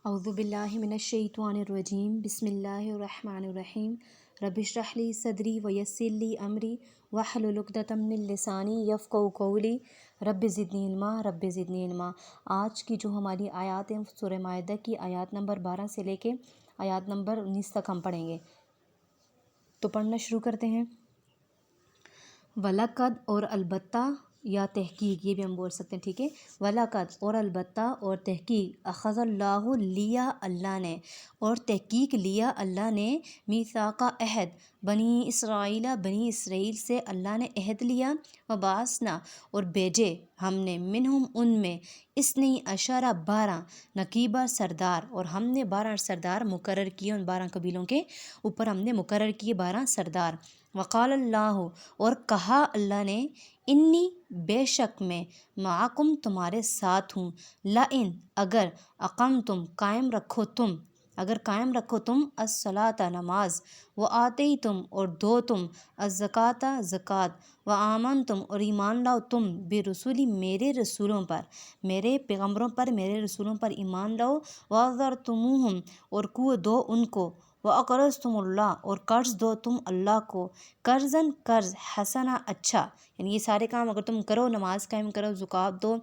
اعوذ باللہ من الشیطان الرجیم بسم اللہ الرحمن الرحیم رب اشرح لی صدری ویسر لی امری واحلل عقدۃ من لسانی یفقہوا قولی رب زدنی علما۔ آج کی جو ہماری آیات ہیں سورہ مائدہ کی آیات نمبر 12 سے لے کے آیات نمبر 19 تک ہم پڑھیں گے، تو پڑھنا شروع کرتے ہیں۔ وَلَقَدْ اور البتہ یا تحقیق، یہ بھی ہم بول سکتے ہیں، ٹھیک ہے۔ وَلَقَدْ اور البتہ اور تحقیق، اخذ اللہ لیا اللہ نے، اور تحقیق لیا اللہ نے، میثاق عہد بنی اسرائیل سے اللہ نے عہد لیا، وبعثنا اور بھیجے ہم نے منہم ان میں اثنی عشر 12 نقیبہ سردار، اور ہم نے 12 سردار مقرر کیے، ان 12 قبیلوں کے اوپر ہم نے مقرر کیے 12 سردار۔ وقال اللہ اور کہا اللہ نے، انی بے شک میں معکم تمہارے ساتھ ہوں، لئن اگر اقمتم قائم رکھو تم الصلاۃ نماز، وآتیتم اور دو تم الزکوٰۃ زکوٰۃ، وآمنتم اور ایمان لاؤ تم برسولی میرے رسولوں پر، میرے پیغمبروں پر، میرے رسولوں پر ایمان لاؤ، وعذرتموہم اور کو دو ان کو، وَأَقْرَضْتُمُ اللَّهَ اور قرض دو تم اللہ کو، قرضاً قرض حسنا اچھا، یعنی یہ سارے کام اگر تم کرو، نماز قائم کرو، زکوٰۃ دو،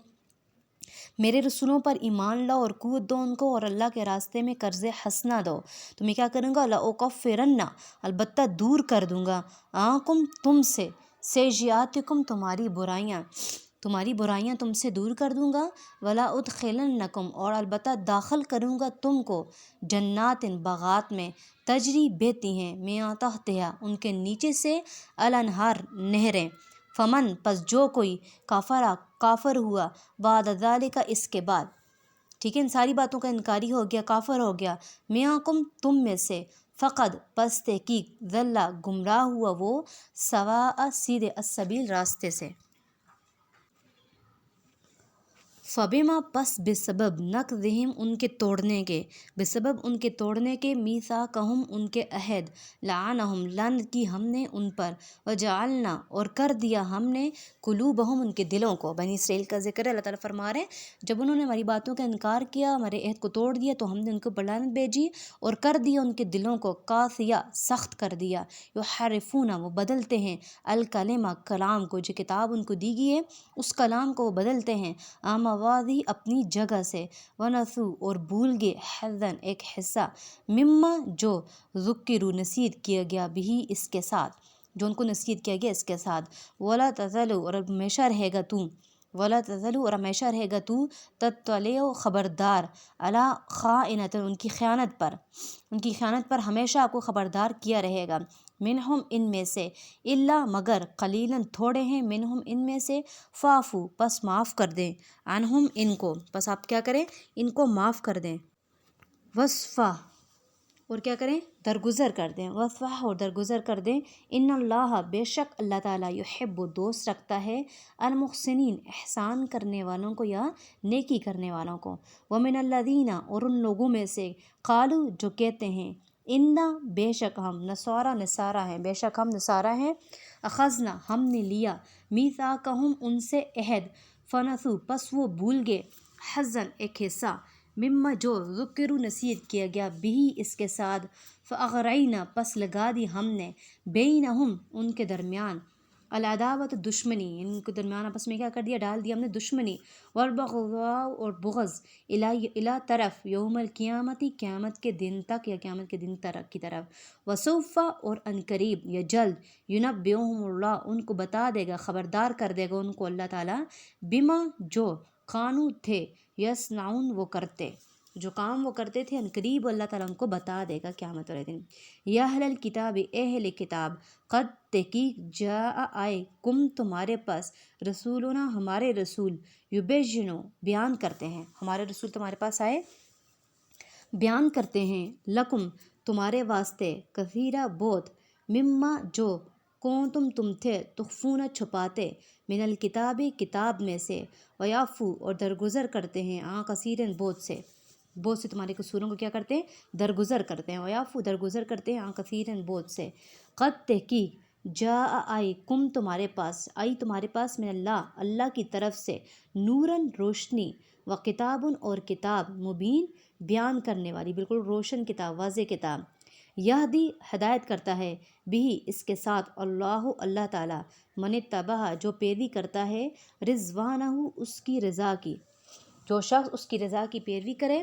میرے رسولوں پر ایمان لاؤ اور قوت دو ان کو، اور اللہ کے راستے میں قرض حسنہ دو، تو میں کیا کروں گا، لَأُكَفِّرَنَّ البتہ دور کر دوں گا، عنکم تم سے، سیئاتکم تمہاری برائیاں تم سے دور کر دوں گا، ولا ادخلنکم اور البتہ داخل کروں گا تم کو، جنات باغات میں، تجری بہتی ہیں، من تحتہا ان کے نیچے سے، الانہار نہریں، فمن پس جو کوئی کافر ہوا، بعد ذالک اس کے بعد، ٹھیک ہے، ان ساری باتوں کا انکاری ہو گیا، کافر ہو گیا، معکم تم میں سے، فقد پس تحقیق، ضل گمراہ ہوا وہ، سواء سیدھے، السبیل راستے سے۔ فبما پس بسبب نقضہم ان کے توڑنے کے، بسبب ان کے توڑنے کے، میثاقہم ان کے عہد، لعنہم لعن کی ہم نے ان پر، وجعلنا اور کر دیا ہم نے، قلوبہم ان کے دلوں کو، بنی اسرائیل کا ذکر ہے، اللہ تعالیٰ فرما رہے ہیں جب انہوں نے ہماری باتوں کا انکار کیا، ہمارے عہد کو توڑ دیا، تو ہم نے ان کو لعنت بھیجی، اور کر دیا ان کے دلوں کو قاسیہ سخت کر دیا، یحرفون وہ بدلتے ہیں، الکلمہ کلام کو، جو کتاب ان کو دی گئی ہے اس کلام کو وہ بدلتے ہیں، مواضع اپنی جگہ سے، ونسوا اور بھول گئے، حظاً ایک حصہ، مما جو ذکروا نصیحت کیا گیا بھی اس کے ساتھ، جو ان کو نصیحت کیا گیا اس کے ساتھ، ولا تزلوا اور ہمیشہ رہے گا تو، ولا تزلوا اور ہمیشہ رہے گا تو، تطلع خبردار، علی خائنۃ ان کی خیانت پر ہمیشہ آپ کو خبردار کیا رہے گا، منہم ان میں سے، الا مگر قلیلاً تھوڑے ہیں، منہم ان میں سے، فاعفو پس معاف کر دیں، عنہم ان کو پس آپ کیا کریں، ان کو معاف کر دیں، وصفح اور کیا کریں، درگزر کر دیں، وصفح اور درگزر کر دیں، ان اللہ بے شک اللہ تعالیٰ یحب دوست رکھتا ہے، المحسنین احسان کرنے والوں کو یا نیکی کرنے والوں کو، ومن الذین اور ان لوگوں میں سے، قالوا جو کہتے ہیں، انا بے شک ہم، نصارہ ہیں، بے شک ہم نصارہ ہیں، اخذنا ہم نے لیا، میثاقہم ان سے عہد، فنسوا پس وہ بھول گئے، حظاً ایک حصہ، مما جو ذکروا نصیحت کیا گیا بھی اس کے ساتھ، فاغرینا پس لگا دی ہم نے، بینہم ان کے درمیان، العداوت دشمنی، ان کے درمیان آپس میں کیا کر دیا، ڈال دیا ہم نے دشمنی، والبغضاء اور بغض، الی طرف، یوم القیامتی قیامت کے دن تک یا قیامت کے دن تک کی طرف، وسوف اور عنقریب یا جلد، ینبئہم اللہ ان کو بتا دے گا، خبردار کر دے گا ان کو اللہ تعالیٰ، بما جو کانوا تھے، یصنعون وہ کرتے، جو کام وہ کرتے تھے، عنقریب اللہ تعالیٰ ان کو بتا دے گا قیامت والے دن۔ یا اہل الکتاب اہل کتاب، قد تحقیق جاء آئے، کم تمہارے پاس، رسولنا ہمارے رسول، یبینو بیان کرتے ہیں، ہمارے رسول تمہارے پاس آئے بیان کرتے ہیں، لکم تمہارے واسطے، کثیرہ بہت، مما جو تم تھے، تخفون چھپاتے، من الکتاب کتاب میں سے، ویعفو اور درگزر کرتے ہیں، کثیرن بہت سے تمہارے قصوروں کو کیا کرتے ہیں، درگزر کرتے ہیں، ویعفو درگزر کرتے ہیں، کثیرن بہت سے، قد تحقیق جاء آئی، تمہارے پاس، من اللہ کی طرف سے، نوراً روشنی، و کتاب اور کتاب مبین بیان کرنے والی بالکل روشن کتاب واضح کتاب یہدی ہدایت کرتا ہے بھی اس کے ساتھ اللہ تعالیٰ من اتبع جو پیروی کرتا ہے رضوانہ اس کی رضا کی جو شخص اس کی رضا کی پیروی کرے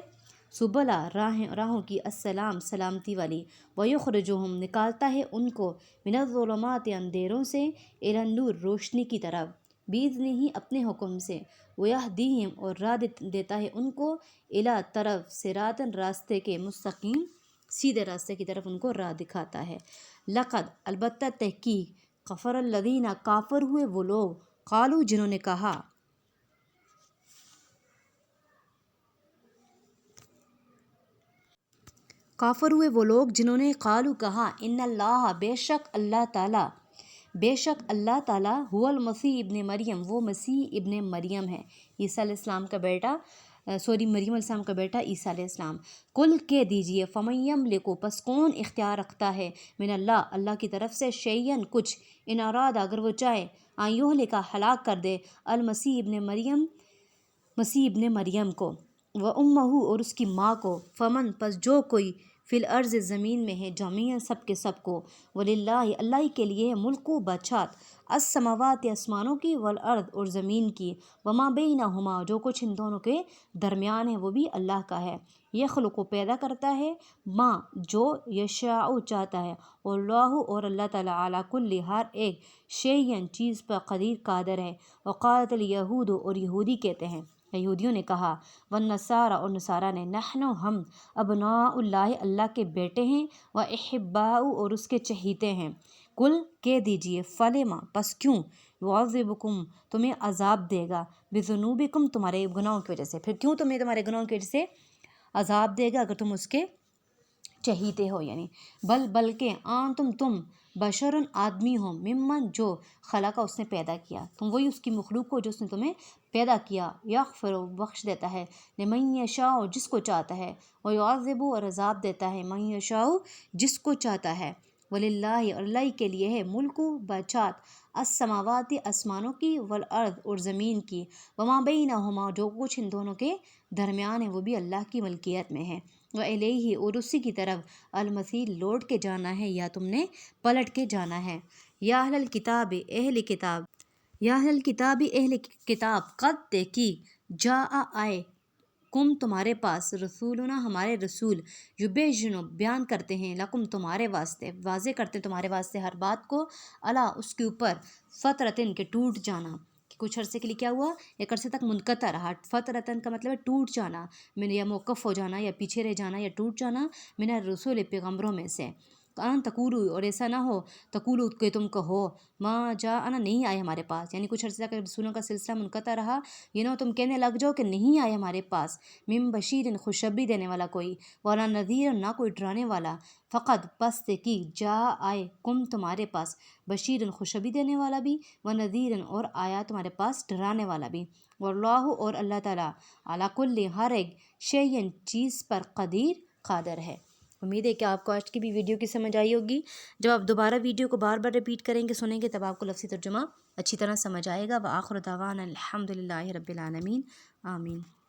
سبلا راہوں کی السلام سلامتی والی ویخرجہم نکالتا ہے ان کو من الظلمات اندھیروں سے الی النور روشنی کی طرف باذنہ ہی اپنے حکم سے ویہدیہم اور راہ دیتا ہے ان کو الی طرف صراطا راستے کے مستقیم سیدھے راستے کی طرف ان کو راہ دکھاتا ہے لقد البتہ تحقیق کفر الذین کافر ہوئے وہ لوگ قالو جنہوں نے کہا کافر ہوئے وہ لوگ جنہوں نے قالو کہا ان اللہ بے شک اللہ تعالیٰ هو المسیح ابن مریم وہ مسیح ابن مریم ہے عیسیٰ علیہ السلام کا بیٹا مریم علیہ السلام کا بیٹا عیسیٰ علیہ السلام کل کہہ دیجئے فمن یملک پس کون اختیار رکھتا ہے من اللہ کی طرف سے شیئن کچھ ان اراد اگر وہ چاہے ان یہلک ہلاک کر دے مسیح ابن مریم کو و امہ اور اس کی ماں کو فمن پس جو کوئی فی الارض زمین میں ہے جمیعا سب کے سب کو وللہ اللہ کے لیے ہے ملک و بادشاہت السماوات آسمانوں کی والارض اور زمین کی وما بینہما جو کچھ ان دونوں کے درمیان ہے وہ بھی اللہ کا ہے یخلق پیدا کرتا ہے ماں جو یشاء چاہتا ہے اللہ اور اللہ تعالیٰ علی کل ہر ایک شیئن چیز پر قدیر قادر ہے وقالت الیہود اور یہودی کہتے ہیں یہودیوں نے کہا والنصارى اور نصارہ نے نحن ہم ابناء اللہ کے بیٹے ہیں و احباء اور اس کے چہیتے ہیں کل کہہ دیجئے فلما پس کیوں یعذبکم تمہیں عذاب دے گا بذنوبکم تمہارے گناہوں کی وجہ سے پھر کیوں تمہیں تمہارے گناہوں کی وجہ سے عذاب دے گا اگر تم اس کے چہیتے ہو یعنی بلکہ تم بشرن آدمی ہو ممن جو خلقہ اس نے پیدا کیا تم وہی اس کی مخلوق ہو جو اس نے تمہیں پیدا کیا یغفر بخش دیتا ہے لمن یشاء جس کو چاہتا ہے ویعذب اور عذاب دیتا ہے من یشاء جس کو چاہتا ہے وللہ اور اللہ کے لیے ہے ملک و بادشاہت السماوات آسمانوں کی والارض اور زمین کی وما بینہما جو کچھ ان دونوں کے درمیان ہے وہ بھی اللہ کی ملکیت میں ہے وَإِلَيْهِ اور اسی کی طرف المسیح لوٹ کے جانا ہے یا تم نے پلٹ کے جانا ہے یا اہل الکتاب اہل کتاب قد تحقیق جاء آئے کم تمہارے پاس رسولنا ہمارے رسول یبینُ بیان کرتے ہیں لکم تمہارے واسطے واضح کرتے تمہارے واسطے ہر بات کو اللہ اس کے اوپر فترتن کے ٹوٹ جانا کچھ عرصے کے لیے کیا ہوا ایک عرصے تک منقطع رہا فترتن کا مطلب ہے ٹوٹ جانا یا موقف ہو جانا یا پیچھے رہ جانا یا ٹوٹ جانا من الرسول پیغمبروں میں سے ان تقولو اور ایسا نہ ہو تقولو کہ تم کہو ما جاءنا نہیں آئے ہمارے پاس یعنی کچھ عرصے تک رسولوں کا سلسلہ منقطع رہا تم کہنے لگ جاؤ کہ نہیں آئے ہمارے پاس من بشیر خوشخبری دینے والا کوئی ولا نذیر نہ کوئی ڈرانے والا فقط پس کی جا آئے کم تمہارے پاس بشیر خوشخبری دینے والا بھی و نذیر اور آیا تمہارے پاس ڈرانے والا بھی واللہ اور اللہ تعالیٰ علی کل ہر ایک شیئن چیز پر قادر ہے امید ہے کہ آپ کو آج کی بھی ویڈیو کی سمجھ آئی ہوگی جب آپ دوبارہ ویڈیو کو بار بار ریپیٹ کریں گے سنیں گے تب آپ کو لفظی ترجمہ اچھی طرح سمجھ آئے گا وآخر دعوانا الحمدللہ رب العالمین آمین